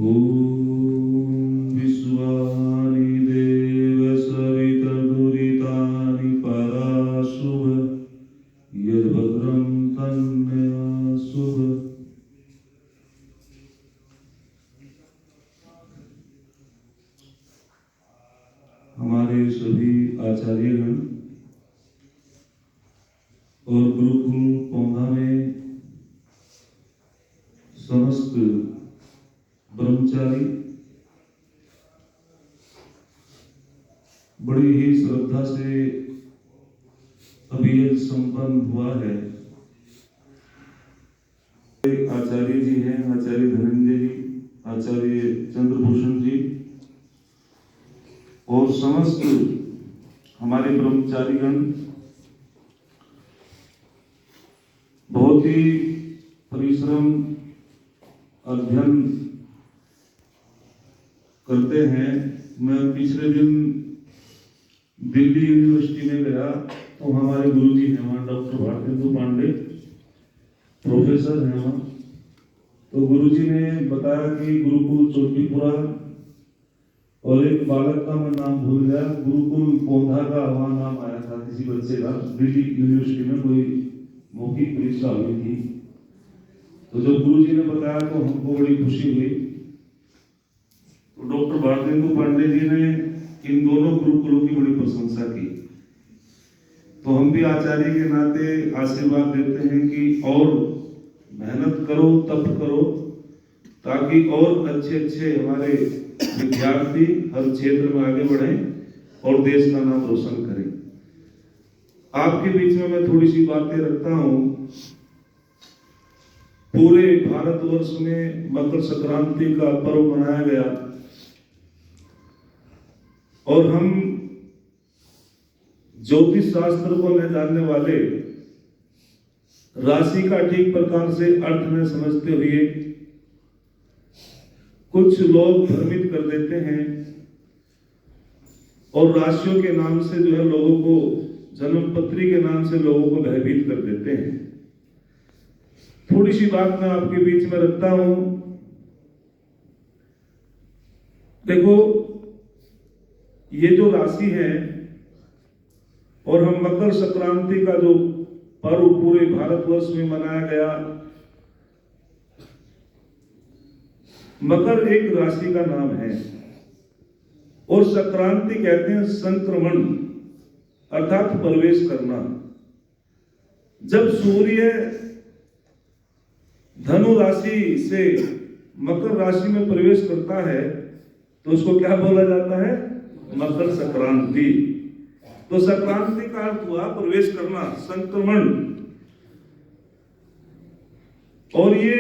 ओम विश्वानि देव सविता दुरितानि पराशुभ यद्भद्रं तन्मयाशुभ। हमारे सभी आचार्यगण और गुरुकुल पौधा में समस्त ब्रह्मचारी बड़ी ही श्रद्धा से अभियत संपन्न हुआ है। आचार्य जी हैं, आचार्य धनंजय जी, आचार्य चंद्रभूषण जी और समस्त हमारे ब्रह्मचारीगण बहुत ही परिश्रम अध्ययन करते हैं। मैं पिछले दिन दिल्ली यूनिवर्सिटी में गया तो हमारे गुरुजी हैं वहाँ, डॉक्टर भारतेंदु पांडे प्रोफेसर हैं वहाँ। तो गुरुजी ने बताया कि गुरुकुल चोटीपुरा और एक बालक का मैं नाम भूल गया, गुरुकुल पौधा का वहाँ नाम आया था किसी बच्चे का। दिल्ली यूनिवर्सिटी में कोई मौखिक परीक्षा हुई थी, तो जब गुरुजी ने बताया तो हमको बड़ी खुशी हुई। तो डॉक्टर भारतेंदु पांडे जी ने इन दोनों गुरुकुलों की बड़ी प्रशंसा की। तो हम भी आचार्य के नाते आशीर्वाद देते हैं कि और मेहनत करो, तप करो, ताकि और अच्छे अच्छे हमारे विद्यार्थी हर क्षेत्र में आगे बढ़ें और देश का नाम रोशन करें। आपके बीच में मैं थोड़ी सी बातें रखता हूं। पूरे भारतवर्ष में मकर संक्रांति का पर्व मनाया गया और हम ज्योतिष शास्त्र को न जानने वाले राशि का ठीक प्रकार से अर्थ न समझते हुए कुछ लोग भ्रमित कर देते हैं और राशियों के नाम से जो है लोगों को, जन्म पत्री के नाम से लोगों को भयभीत कर देते हैं। थोड़ी सी बात मैं आपके बीच में रखता हूं। देखो, ये जो राशि है और हम मकर संक्रांति का जो पर्व पूरे भारतवर्ष में मनाया गया, मकर एक राशि का नाम है और संक्रांति कहते हैं संक्रमण अर्थात प्रवेश करना। जब सूर्य धनु राशि से मकर राशि में प्रवेश करता है तो उसको क्या बोला जाता है? मकर संक्रांति। तो संक्रांति का अर्थ हुआ प्रवेश करना, संक्रमण। और ये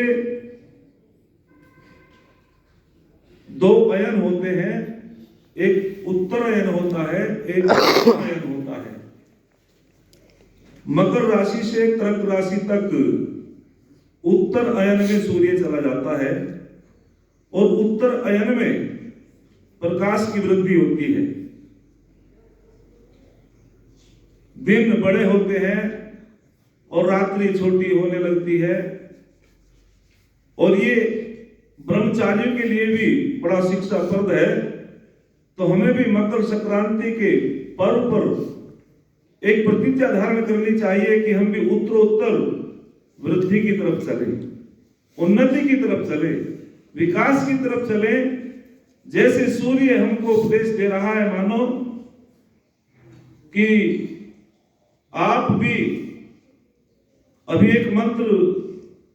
दो अयन होते हैं, एक उत्तर अयन होता है, एक दक्षिण अयन होता है। मकर राशि से कर्क राशि तक उत्तर अयन में सूर्य चला जाता है और उत्तर अयन में प्रकाश की वृद्धि होती है। दिन बड़े होते हैं और रात्रि छोटी होने लगती है। और ये ब्रह्मचारियों के लिए भी बड़ा शिक्षाप्रद है। तो हमें भी मकर संक्रांति के पर्व पर एक प्रतिज्ञा धारण करनी चाहिए कि हम भी उत्तरोत्तर वृद्धि की तरफ चले, उन्नति की तरफ चले, विकास की तरफ चले। जैसे सूर्य हमको उपदेश दे रहा है, मानो कि आप भी, अभी एक मंत्र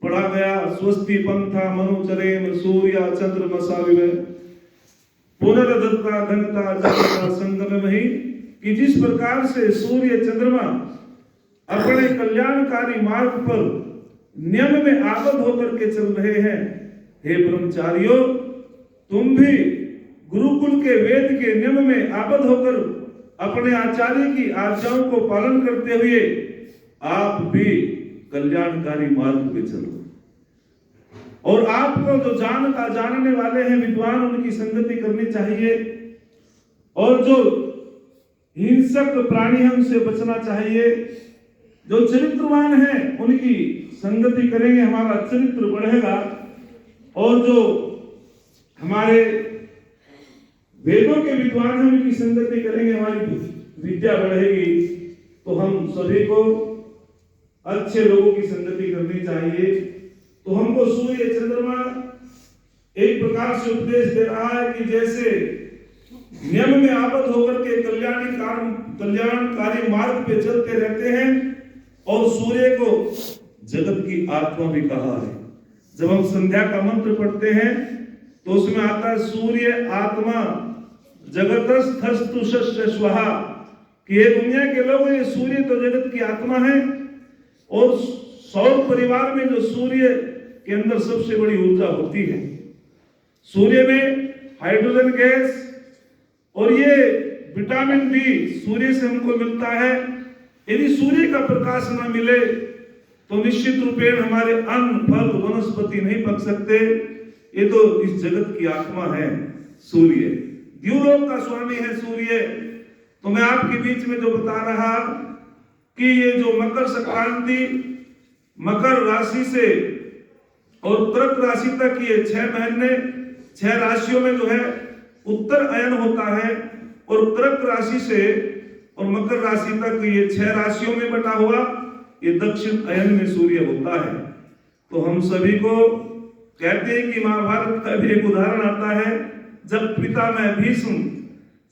पढ़ा गया, स्वस्ति पंथा मनुचरेम सूर्या चंद्रमसा विवे पुनर्दत्ता घनता जगता संगम ही, कि जिस प्रकार से सूर्य चंद्रमा अपने कल्याणकारी मार्ग पर नियम में आबद्ध होकर के चल रहे हैं, हे ब्रह्मचारियों, तुम भी गुरुकुल के वेद के नियम में आबद्ध होकर अपने आचार्य की आज्ञाओं को पालन करते हुए आप भी कल्याणकारी मार्ग पे चलो। और आपको जो जानने वाले हैं विद्वान, उनकी संगति करनी चाहिए। और जो हिंसक प्राणी है उनसे बचना चाहिए। जो चरित्रवान है उनकी संगति करेंगे, हमारा चरित्र बढ़ेगा। और जो हमारे वेदों के विद्वान हम इनकी संगति करेंगे, हमारी विद्या बढ़ेगी। तो हम सभी को अच्छे लोगों की संगति करनी चाहिए। तो हमको सूर्य चंद्रमा एक प्रकार से उपदेश दे रहा है कि जैसे नियम में आबद्ध होकर के कल्याणकारी मार्ग पे चलते रहते हैं, और सूर्य को जगत की आत्मा भी कहा है। जब हम संध्या का मंत्र पढ़ते हैं तो उसमें आता है सूर्य आत्मा जगतस्थस्तु स्वाहा, कि ये दुनिया के लोग, ये सूर्य तो जगत की आत्मा है, और सौर परिवार में जो सूर्य के अंदर सबसे बड़ी ऊर्जा होती है। सूर्य में हाइड्रोजन गैस और ये विटामिन डी सूर्य से हमको मिलता है। यदि सूर्य का प्रकाश न मिले तो निश्चित रूपेण हमारे अन्न फल वनस्पति नहीं पक सकते। ये तो इस जगत की आत्मा है सूर्य, द्युलोक का स्वामी है सूर्य। तो मैं आपके बीच में जो बता रहा कि ये जो मकर संक्रांति, मकर राशि से और कर्क राशि तक ये 6 महीने 6 राशियों में जो है उत्तर अयन होता है, और कर्क राशि से और मकर राशि तक ये 6 राशियों में बटा हुआ ये दक्षिण अयन में सूर्य होता है। तो हम सभी को कहते हैं कि महाभारत का भी एक उदाहरण आता है, जब पितामह भीष्म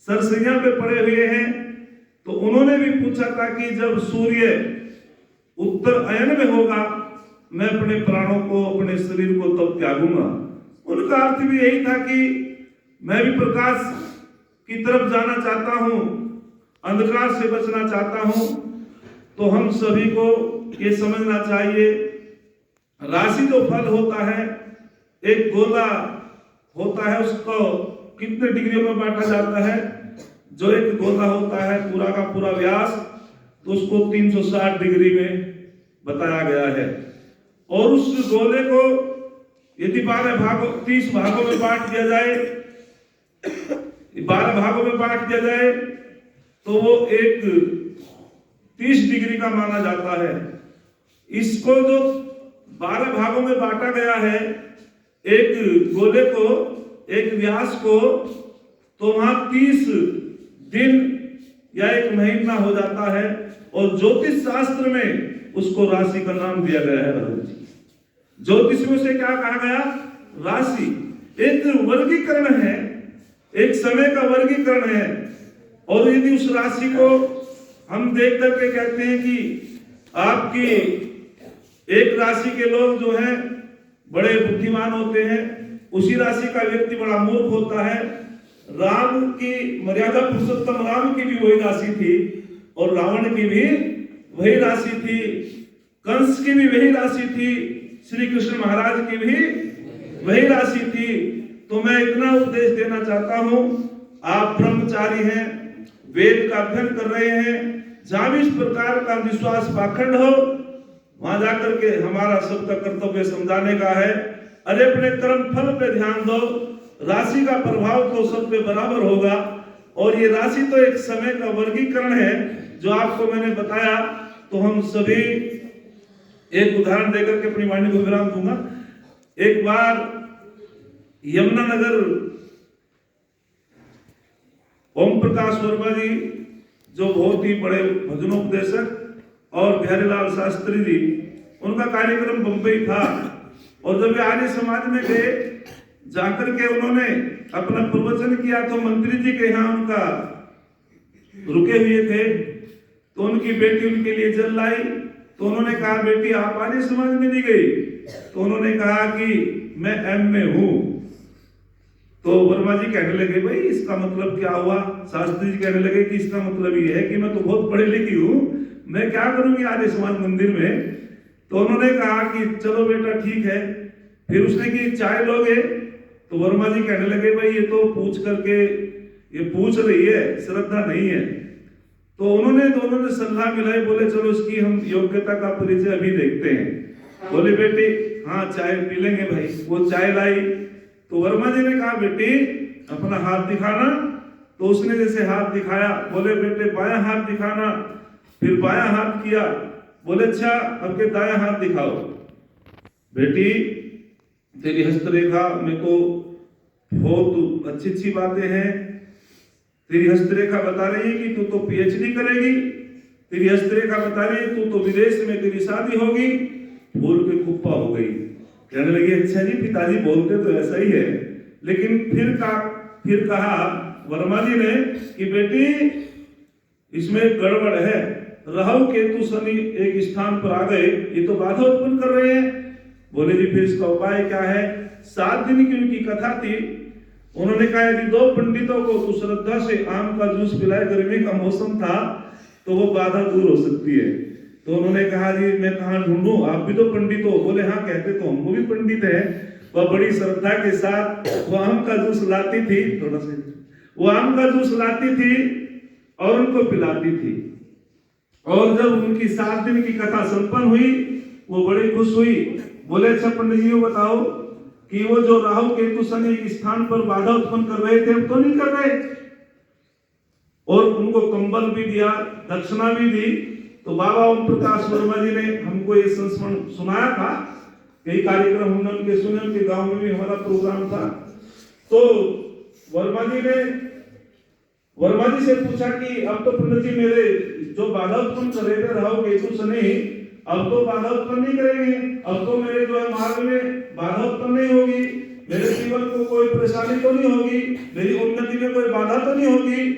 सरसैया पे पड़े हुए हैं तो उन्होंने भी पूछा था कि जब सूर्य उत्तर अयन में होगा मैं अपने प्राणों को, अपने शरीर को तब त्यागूंगा। उनका अर्थ भी यही था कि मैं भी प्रकाश की तरफ जाना चाहता हूं, अंधकार से बचना चाहता हूं। तो हम सभी को ये समझना चाहिए, राशि जो फल होता है, एक गोला होता है, उसको कितने डिग्रियों में बांटा जाता है। जो एक गोला होता है पूरा का पूरा व्यास, तो उसको 360 डिग्री में बताया गया है। और उस गोले को यदि 30 भागों में बांट दिया जाए, 12 भागों में बांट दिया जाए तो वो एक 30 डिग्री का माना जाता है। इसको जो 12 भागों में बांटा गया है, एक गोले को, एक व्यास को, तो वहां 30 दिन या 1 महीना हो जाता है। और ज्योतिष शास्त्र में उसको राशि का नाम दिया गया है। ज्योतिष में उसे क्या कहा गया? राशि। एक वर्गीकरण है, एक समय का वर्गीकरण है। और यदि उस राशि को हम देख करके कहते हैं कि आपकी एक राशि के लोग जो हैं बड़े बुद्धिमान होते हैं, उसी राशि का व्यक्ति बड़ा मूर्ख होता है। राम की मर्यादा पुरुषोत्तम राम की भी वही राशि थी, और रावण की भी वही राशि थी, कंस की भी वही राशि थी, श्री कृष्ण महाराज की भी वही राशि थी। तो मैं इतना उपदेश देना चाहता हूं, आप ब्रह्मचारी हैं, वेद का अध्ययन कर रहे हैं, जहां भी इस प्रकार का विश्वास पाखंड हो वहां जाकर के हमारा सबका कर्तव्य समझाने का है। अरे अपने कर्म फल पे ध्यान दो, राशि का प्रभाव तो सब पे बराबर होगा। और ये राशि तो एक समय का वर्गीकरण है जो आपको मैंने बताया। तो हम सभी, एक उदाहरण देकर के अपनी वाणी को विराम दूंगा। एक बार यमुनानगर ओम प्रकाश वर्मा जी, जो बहुत ही बड़े भजनोपदेशक, और बिहारीलाल शास्त्री जी, उनका कार्यक्रम बंबई था। और जब वे आर्य समाज में गए, जाकर के उन्होंने अपना प्रवचन किया तो मंत्री जी के यहाँ उनका रुके हुए थे। तो उनकी बेटी उनके लिए जल लाई। तो उन्होंने कहा, बेटी आप आर्य समाज में नहीं गई? तो उन्होंने कहा कि मैं एम में हूं। तो वर्मा जी कहने लगे, भाई इसका मतलब क्या हुआ? शास्त्री जी कहने लगे कि इसका मतलब ये है कि मैं तो बहुत पढ़ी लिखी हूं, मैं क्या करूंगी आर्य समाज मंदिर में। तो उन्होंने कहा कि चलो बेटा ठीक है। फिर उसने कि चाय लोगे? तो वर्मा जी कहने लगे, भाई ये तो पूछ करके ये पूछ रही है, श्रद्धा नहीं है। तो उन्होंने दोनों ने सलाह मिलाई, बोले चलो इसकी हम योग्यता का परिचय अभी देखते हैं। बोले बेटी हाँ चाय पी लेंगे भाई। वो चाय लाई। तो वर्मा जी ने कहा, बेटी अपना हाथ दिखाना। तो उसने जैसे हाथ दिखाया, बोले बेटे बायां हाथ दिखाना। फिर बायां हाथ किया। बोले अच्छा अब के दायां हाथ दिखाओ। बेटी तेरी हस्तरेखा मेरे को बहुत अच्छी अच्छी बातें हैं। तेरी हस्तरेखा बता रही है कि तू तो पीएचडी करेगी, तेरी हस्तरेखा बता रही है तू तो विदेश में तेरी शादी होगी। बोल के कुप्पा हो गई, कहने लगी अच्छा जी पिताजी बोलते तो ऐसा ही है, लेकिन फिर कहा वर्मा जी ने कि बेटी इसमें गड़बड़ है, राहु केतु शनि एक स्थान पर आ गए, ये तो बाधा उत्पन्न कर रहे हैं। बोले जी फिर इसका उपाय क्या है? 7 दिन की उनकी कथा थी। उन्होंने कहा यदि 2 पंडितों को तू श्रद्धा से आम का जूस पिलाए, गर्मी का मौसम था, तो वो बाधा दूर हो सकती है। तो उन्होंने कहा जी मैं कहाँ ढूंढूं, आप भी तो पंडित हो। बोले हाँ कहते तो हमको भी पंडित है। वह बड़ी श्रद्धा के साथ वो आम का जूस लाती थी, थोड़ा सा वो आम का जूस लाती थी और उनको पिलाती थी। और जब उनकी 7 दिन की कथा संपन्न हुई, वो बड़ी खुश हुई। बोले अच्छा पंडित जी बताओ कि वो जो राहु केतु शनि एक स्थान पर बाधा उत्पन्न कर रहे थे, अब तो नहीं कर रहे। और उनको कंबल भी दिया, दक्षिणा भी दी। तो बाबा ओम प्रकाश वर्मा जी ने हमको ये संस्मरण सुनाया था, कई कार्यक्रम हमने उनके सुने, उनके गांव में भी हमारा प्रोग्राम था। तो वर्मा जी से पूछा कि अब तो पंडित जी मेरे जो बाधा उत्पन्न कर रहे थे राहु केतु शनि, अब तो बाधा उत्पन्न नहीं करेंगे, अब तो मेरे जो है मार्ग में बाधा उत्पन्न नहीं होगी, मेरे जीवन को कोई परेशानी तो नहीं होगी, मेरी उन्नति में कोई बाधा तो नहीं होगी।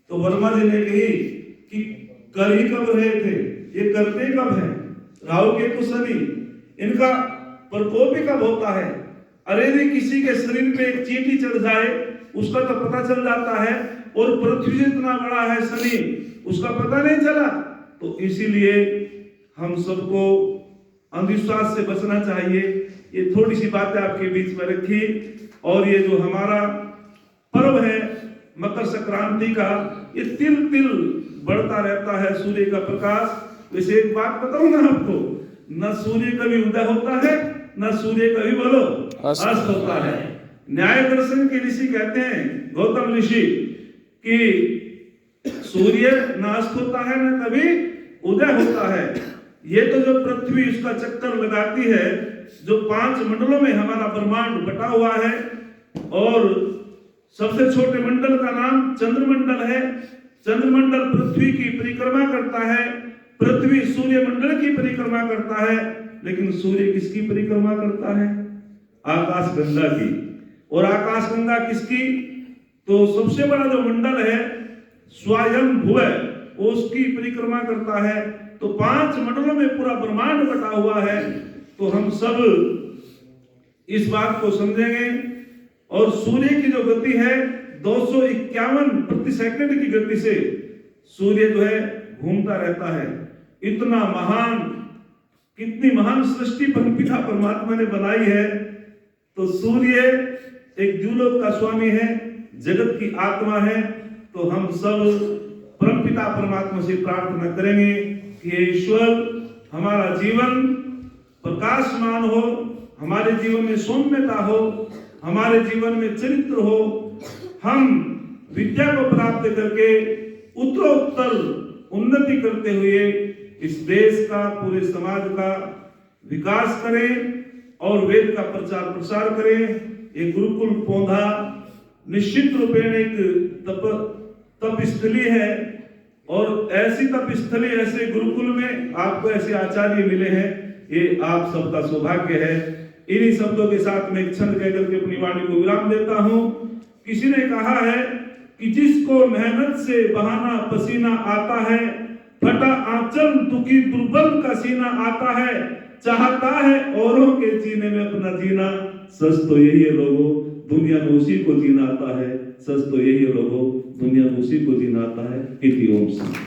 तो वर्मा जी ने कही कि कर ही कब रहे थे, ये करते कब है? राहु केतु शनि इनका प्रकोप ही कब होता है? अरे यदि किसी के शरीर पे एक चींटी चढ़ जाए उसका तो पता चल जाता है, और पृथ्वी जितना बड़ा है शनि, उसका पता नहीं चला। तो इसीलिए हम सबको अंधविश्वास से बचना चाहिए। ये थोड़ी सी बातें आपके बीच में रखी। और ये जो हमारा पर्व है मकर संक्रांति का, ये तिल तिल बढ़ता रहता है सूर्य का प्रकाश। वैसे एक बात बताऊं ना आपको, न सूर्य कभी उदय होता है, न सूर्य कभी बोलो अस्त होता है। न्याय दर्शन के ऋषि कहते हैं, गौतम ऋषि, कि सूर्य न अस्त होता है न कभी उदय होता है। ये तो जो पृथ्वी उसका चक्कर लगाती है, जो 5 मंडलों में हमारा ब्रह्मांड बटा हुआ है, और सबसे छोटे मंडल का नाम चंद्रमंडल है। चंद्रमंडल पृथ्वी की परिक्रमा करता है, पृथ्वी सूर्य मंडल की परिक्रमा करता है, लेकिन सूर्य किसकी परिक्रमा करता है? आकाश गंगा की। और आकाश गंगा किसकी? तो सबसे बड़ा जो मंडल है स्वयं भुव, वो उसकी परिक्रमा करता है। तो 5 मंडलों में पूरा ब्रह्मांड बटा हुआ है। तो हम सब इस बात को समझेंगे। और सूर्य की जो गति है 251 प्रति सेकंड की गति से सूर्य जो है घूमता रहता है। इतना महान, कितनी महान सृष्टि परमपिता परमात्मा ने बनाई है। तो सूर्य एक द्युलोक का स्वामी है, जगत की आत्मा है। तो हम सब परमपिता परमात्मा से प्रार्थना करेंगे कि ईश्वर हमारा जीवन प्रकाशमान हो, हमारे जीवन में सौम्यता हो, हमारे जीवन में चरित्र हो, हम विद्या को प्राप्त करके उत्तरोत्तर उन्नति करते हुए इस देश का, पूरे समाज का विकास करें और वेद का प्रचार प्रसार करें। ये गुरुकुल पौधा निश्चित रूपेण एक तप स्थली है, और ऐसी तप स्थली, ऐसे गुरुकुल में आपको ऐसे आचार्य मिले हैं, ये आप सबका सौभाग्य है। इन्हीं शब्दों के साथ मैं क्षण कह करके अपनी वाणी को विराम देता हूं। किसी ने कहा है कि जिसको मेहनत से बहाना पसीना आता है, फटा आंचल दुखी दुर्बल का सीना आता है, चाहता है औरों के जीने में अपना जीना, सच तो यही है लोगों, दुनिया में उसी को जीना आता है। सच तो यही है लोगों, दुनिया में उसी को जीना आता है। इति ओम शांति।